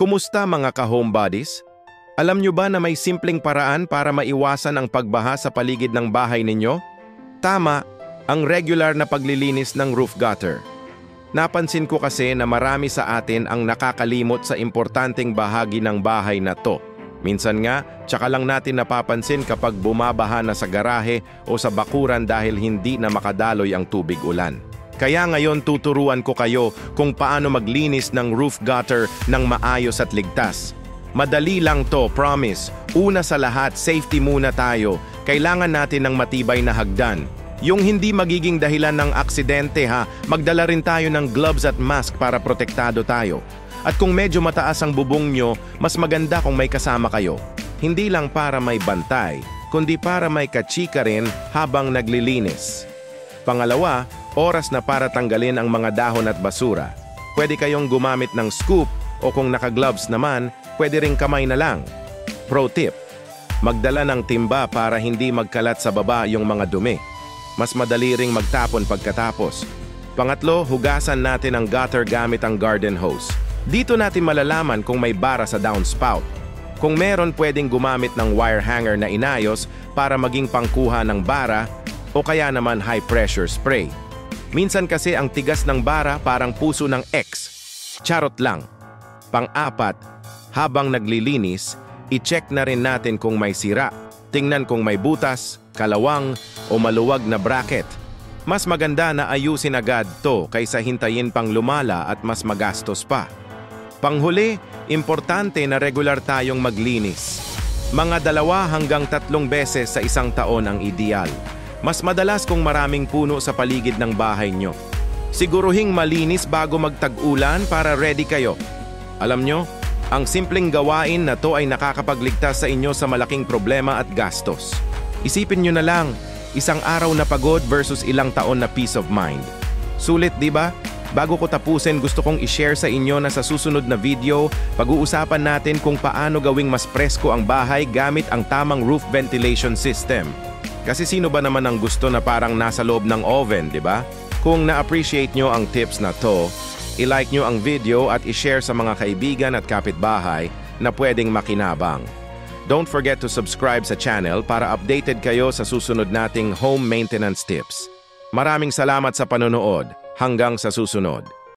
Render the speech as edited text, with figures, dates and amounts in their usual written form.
Kumusta mga ka-homebodies? Alam nyo ba na may simpleng paraan para maiwasan ang pagbaha sa paligid ng bahay ninyo? Tama, ang regular na paglilinis ng roof gutter. Napansin ko kasi na marami sa atin ang nakakalimot sa importanteng bahagi ng bahay na to. Minsan nga, tsaka lang natin napapansin kapag bumabaha na sa garahe o sa bakuran dahil hindi na makadaloy ang tubig ulan. Kaya ngayon tuturuan ko kayo kung paano maglinis ng roof gutter ng maayos at ligtas. Madali lang to, promise. Una sa lahat, safety muna tayo. Kailangan natin ng matibay na hagdan. Yung hindi magiging dahilan ng aksidente ha, magdala rin tayo ng gloves at mask para protektado tayo. At kung medyo mataas ang bubong nyo, mas maganda kung may kasama kayo. Hindi lang para may bantay, kundi para may kachika rin habang naglilinis. Pangalawa, oras na para tanggalin ang mga dahon at basura. Pwede kayong gumamit ng scoop o kung naka-gloves naman, pwede ring kamay na lang. Pro tip, magdala ng timba para hindi magkalat sa baba yung mga dumi. Mas madali ring magtapon pagkatapos. Pangatlo, hugasan natin ang gutter gamit ang garden hose. Dito natin malalaman kung may bara sa downspout. Kung meron, pwedeng gumamit ng wire hanger na inayos para maging pangkuha ng bara o kaya naman high pressure spray. Minsan kasi ang tigas ng bara parang puso ng X. Charot lang. Pang-apat, habang naglilinis, i-check na rin natin kung may sira. Tingnan kung may butas, kalawang o maluwag na bracket. Mas maganda na ayusin agad to kaysa hintayin pang lumala at mas magastos pa. Panghuli, importante na regular tayong maglinis. Mga 2 hanggang 3 beses sa isang taon ang ideal. Mas madalas kung maraming puno sa paligid ng bahay nyo. Siguruhing malinis bago magtag-ulan para ready kayo. Alam nyo, ang simpleng gawain na to ay nakakapagligtas sa inyo sa malaking problema at gastos. Isipin nyo na lang, isang araw na pagod versus ilang taon na peace of mind. Sulit, di ba? Bago ko tapusin, gusto kong i-share sa inyo na sa susunod na video, pag-uusapan natin kung paano gawing mas presko ang bahay gamit ang tamang roof ventilation system. Kasi sino ba naman ang gusto na parang nasa loob ng oven, di ba? Kung na-appreciate nyo ang tips na to, i-like nyo ang video at i-share sa mga kaibigan at kapitbahay na pwedeng makinabang. Don't forget to subscribe sa channel para updated kayo sa susunod nating home maintenance tips. Maraming salamat sa panonood. Hanggang sa susunod.